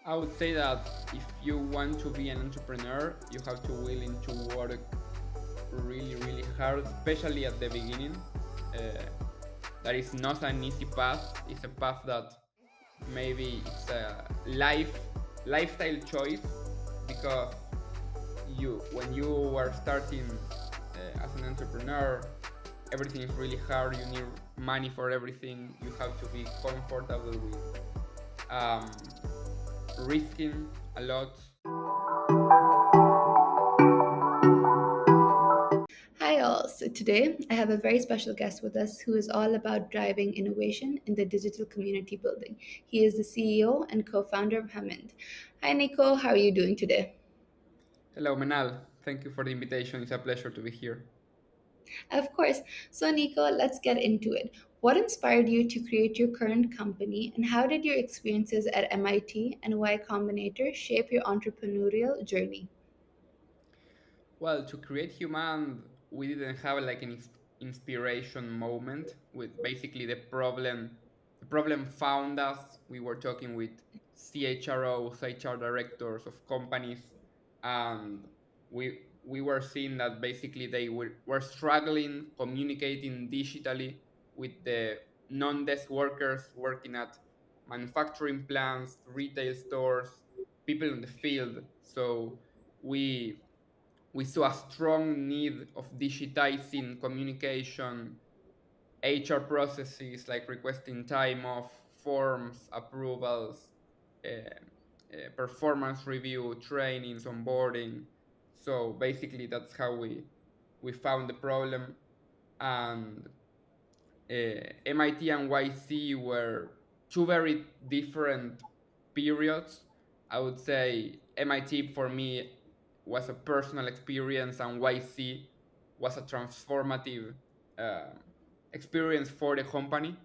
I would say that if you want to be an entrepreneur, you have to willing to work really, really hard, especially at the beginning. Uh, that is not an easy path. It's a path that maybe it's a lifestyle choice because when you are starting as an entrepreneur, everything is really hard. You need money for everything. You have to be comfortable with um, risking a lot. Hi, all. So today I have a very special guest with us who is all about driving innovation in the digital community building. He is the CEO and co founder of Hammond. Hi, Nico. How are you doing today? Hello, Menal. Thank you for the invitation. It's a pleasure to be here. Of course. So, Nico, let's get into it. What inspired you to create your current company, and how did your experiences at MIT and Y Combinator shape your entrepreneurial journey? Well, to create Human, we didn't have like an inspiration moment with basically the problem. The problem found us. We were talking with CHROs, HR directors of companies, and we were seeing that basically were struggling communicating digitally with the non-desk workers working at manufacturing plants, retail stores, people in the field. So we we saw a strong need of digitizing communication, HR processes like requesting time off, forms, approvals, performance review, trainings, onboarding. So basically, that's how we found the problem, and MIT and YC were two very different periods. I would say MIT for me was a personal experience, and YC was a transformative uh, experience for the company.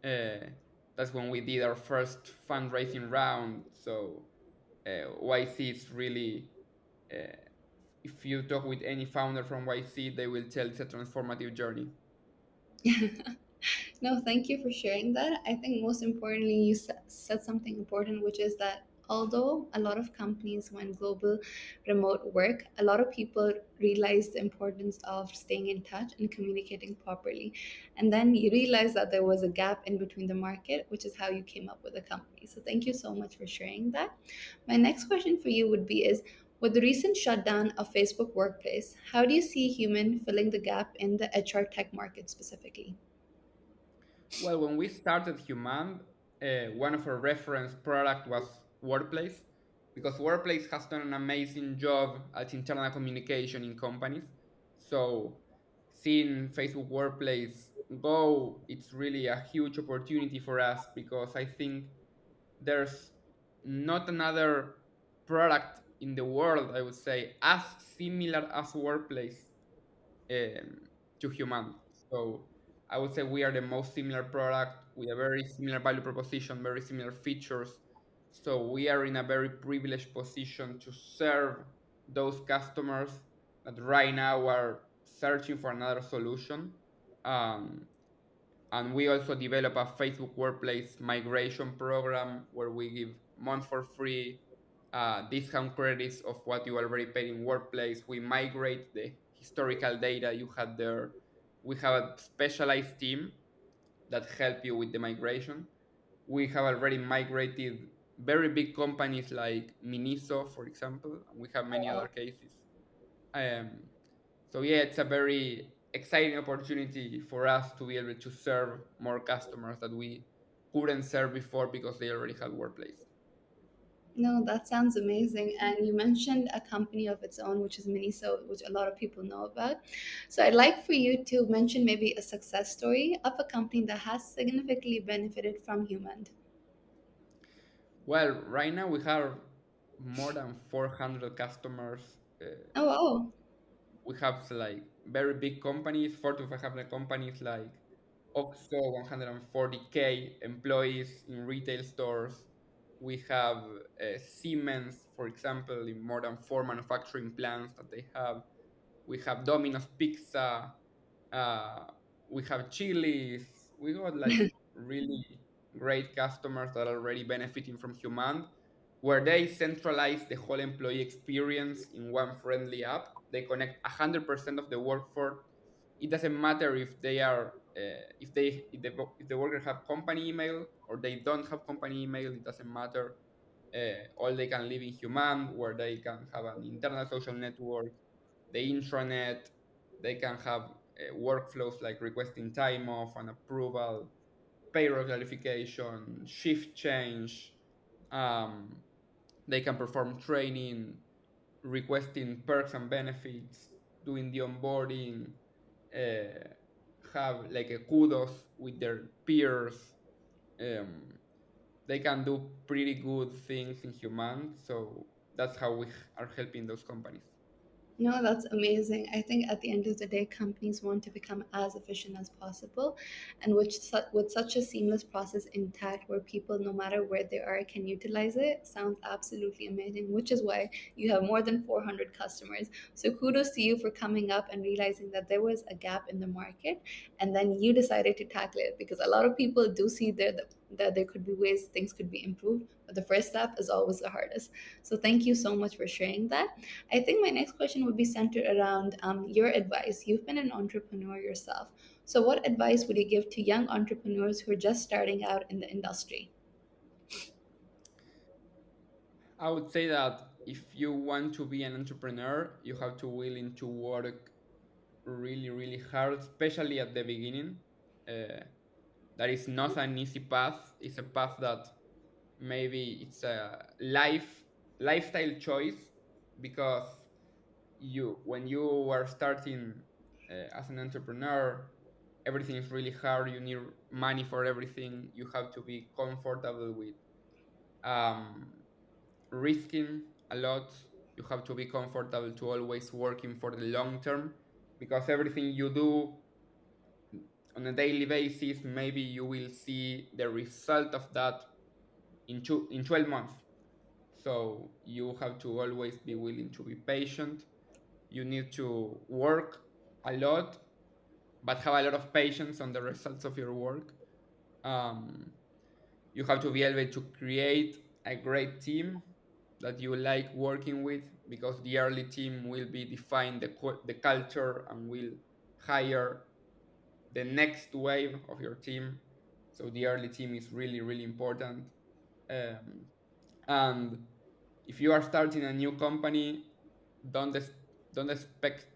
Uh, that's when we did our first fundraising round. So YC is really, uh, if you talk with any founder from YC, they will tell it's a transformative journey. No, thank you for sharing that. I think most importantly, you said something important, which is that although a lot of companies went global remote work, a lot of people realized the importance of staying in touch and communicating properly. And then you realize that there was a gap in between the market, which is how you came up with the company. So thank you so much for sharing that. My next question for you would be is, with the recent shutdown of Facebook Workplace, how do you see human filling the gap in the HR tech market specifically? Well, when we started Human, one of our reference product was Workplace, because Workplace has done an amazing job at internal communication in companies. So seeing Facebook Workplace go, it's really a huge opportunity for us because I think there's not another product in the world, I would say, as similar as Workplace to human. So I would say we are the most similar product with a very similar value proposition, very similar features. So we are in a very privileged position to serve those customers that right now are searching for another solution. Um, and we also develop a Facebook Workplace migration program where we give month for free discount credits of what you already paid in Workplace. We migrate the historical data you had there. We have a specialized team that help you with the migration. We have already migrated very big companies like Miniso, for example, and we have many other cases. Um, so yeah, it's a very exciting opportunity for us to be able to serve more customers that we couldn't serve before because they already had Workplace. No, that sounds amazing. And you mentioned a company of its own, which is Miniso, which a lot of people know about. So I'd like for you to mention maybe a success story of a company that has significantly benefited from Human. Well, right now we have more than 400 customers. Oh, wow. We have like very big companies, Fortune 500 companies like OXO, 140K employees in retail stores. We have Siemens, for example, in more than four manufacturing plants that they have. We have Domino's Pizza. Uh, we have Chili's. We got like really great customers that are already benefiting from Human. where they centralize the whole employee experience in one friendly app. They connect 100% of the workforce. It doesn't matter if they are if the workers have company email or they don't have company email. It doesn't matter. All they can live in Human, where they can have an internal social network, the intranet. They can have workflows like requesting time off and approval, payroll clarification, shift change. Um, they can perform training, requesting perks and benefits, doing the onboarding, uh, have like a kudos with their peers. Um, they can do pretty good things in Human, so that's how we are helping those companies. No, that's amazing. I think at the end of the day, companies want to become as efficient as possible, and with such a seamless process intact, where people, no matter where they are, can utilize it, sounds absolutely amazing. Which is why you have more than 400 customers. So kudos to you for coming up and realizing that there was a gap in the market, and then you decided to tackle it. Because a lot of people do see that there could be ways things could be improved, but the first step is always the hardest. So thank you so much for sharing that. I think my next question would be centered around your advice. You've been an entrepreneur yourself. So, what advice would you give to young entrepreneurs who are just starting out in the industry? I would say that if you want to be an entrepreneur, you have to willing to work really, really hard, especially at the beginning. Uh, that is not an easy path. It's a path that maybe it's a lifestyle choice, because you when you are starting as an entrepreneur, everything is really hard. You need money for everything. You have to be comfortable with um, risking a lot. You have to be comfortable to always working for the long term, because everything you do on a daily basis, maybe you will see the result of that in 12 months. So you have to always be willing to be patient. You need to work a lot, but have a lot of patience on the results of your work. Um, you have to be able to create a great team that you like working with, because the early team will be define the culture and will hire the next wave of your team. So the early team is really, really important. Um, and if you are starting a new company, don't don't expect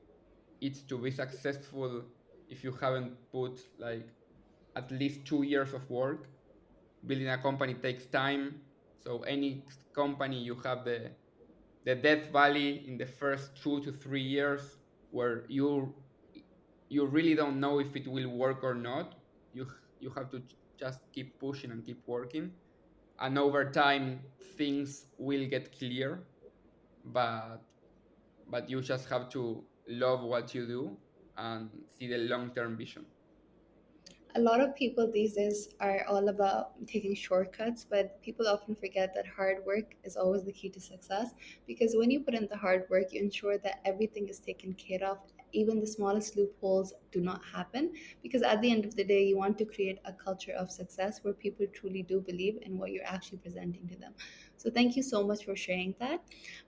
it to be successful if you haven't put like at least 2 years of work. Building a company takes time. So any company, you have the death valley in the first 2 to 3 years, where you really don't know if it will work or not. You have to just keep pushing and keep working, and over time things will get clear. but but you just have to love what you do and see the long-term vision. A lot of people these days are all about taking shortcuts, but people often forget that hard work is always the key to success. Because when you put in the hard work, you ensure that everything is taken care of. Even the smallest loopholes do not happen. Because at the end of the day, you want to create a culture of success where people truly do believe in what you're actually presenting to them. So thank you so much for sharing that.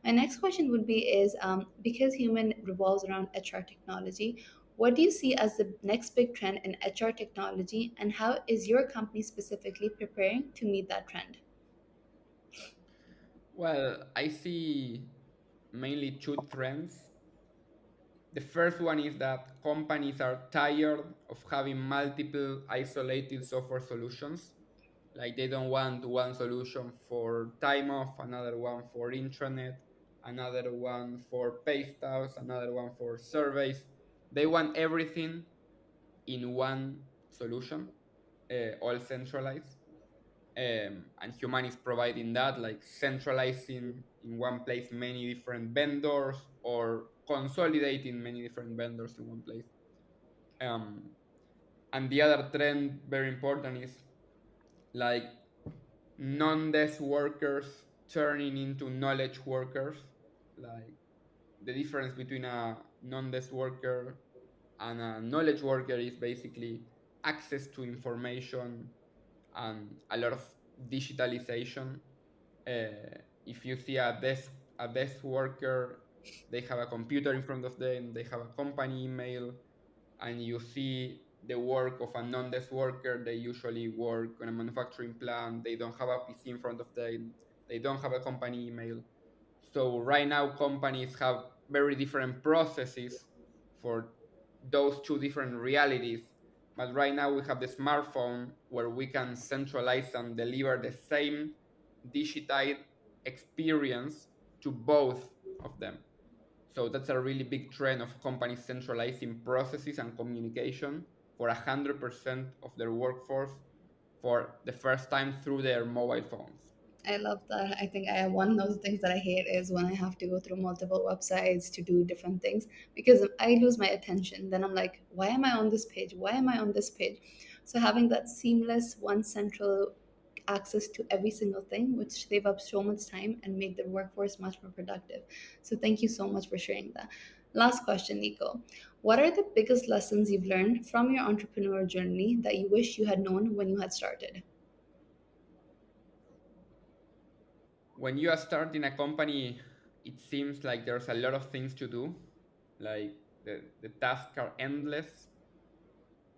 My next question would be is because human revolves around HR technology, what do you see as the next big trend in HR technology, and how is your company specifically preparing to meet that trend? Well, I see mainly two trends. The first one is that companies are tired of having multiple isolated software solutions. Like they don't want one solution for time off, another one for intranet, another one for pay stubs, another one for surveys. They want everything in one solution, all centralized. And Human is providing that, like centralizing in one place many different vendors, or consolidating many different vendors in one place. Um, and the other trend, very important, is like non-desk workers turning into knowledge workers. Like the difference between a non-desk worker and a knowledge worker is basically access to information and a lot of digitalization. If you see a desk worker, they have a computer in front of them, they have a company email, and you see the work of a non-desk worker, they usually work on a manufacturing plant, they don't have a PC in front of them, they don't have a company email. So right now companies have very different processes for those two different realities. But right now we have the smartphone where we can centralize and deliver the same digital experience to both of them. So that's a really big trend of companies centralizing processes and communication for 100% of their workforce for the first time through their mobile phones. I love that. I think one of the things that I hate is when I have to go through multiple websites to do different things because I lose my attention. Then I'm like, why am I on this page? Why am I on this page? So having that seamless one central access to every single thing would save up so much time and make the workforce much more productive. So thank you so much for sharing that. Last question, Nico. What are the biggest lessons you've learned from your entrepreneurial journey that you wish you had known when you had started? When you are starting a company, it seems like there's a lot of things to do. Like the tasks are endless.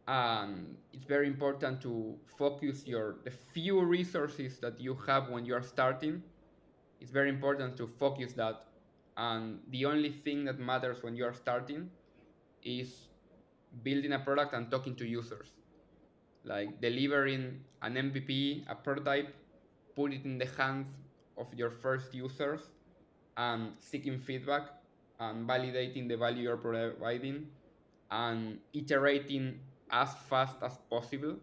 And it's very important to focus the few resources that you have when you are starting. It's very important to focus that. And the only thing that matters when you are starting is building a product and talking to users, like delivering an MVP, a prototype, put it in the hands of your first users, and seeking feedback and validating the value you're providing and iterating as fast as possible.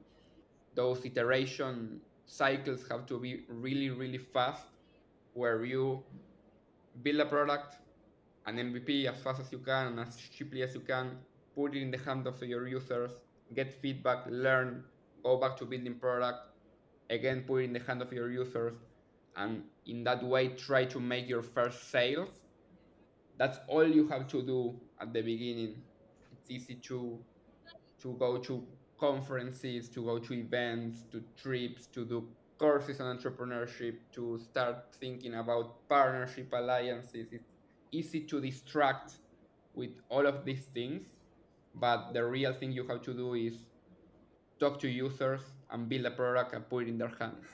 Those iteration cycles have to be really, really fast, where you build a product, an MVP as fast as you can and as cheaply as you can, put it in the hands of your users, get feedback, learn, go back to building product, again put it in the hand of your users, and in that way try to make your first sales. That's all you have to do at the beginning. It's easy to go to conferences, to go to events, to trips, to do courses on entrepreneurship, to start thinking about partnership alliances. It's easy to distract with all of these things, but the real thing you have to do is talk to users and build a product and put it in their hands.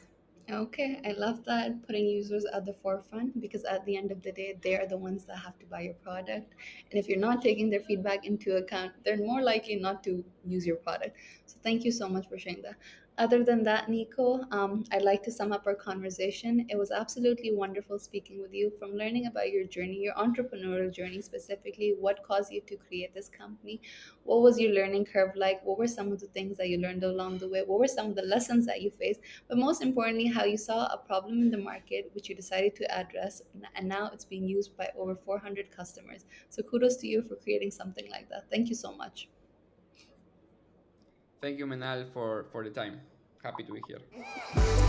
Okay, I love that putting users at the forefront because at the end of the day, they are the ones that have to buy your product. And if you're not taking their feedback into account, they're more likely not to use your product. So thank you so much for sharing that. Other than that, Nico, I'd like to sum up our conversation. It was absolutely wonderful speaking with you, from learning about your journey, your entrepreneurial journey specifically, what caused you to create this company, what was your learning curve like, what were some of the things that you learned along the way, what were some of the lessons that you faced, but most importantly, how you saw a problem in the market, which you decided to address, and now it's being used by over 400 customers. So kudos to you for creating something like that. Thank you so much. Thank you, Menal, for the time. Happy to be here.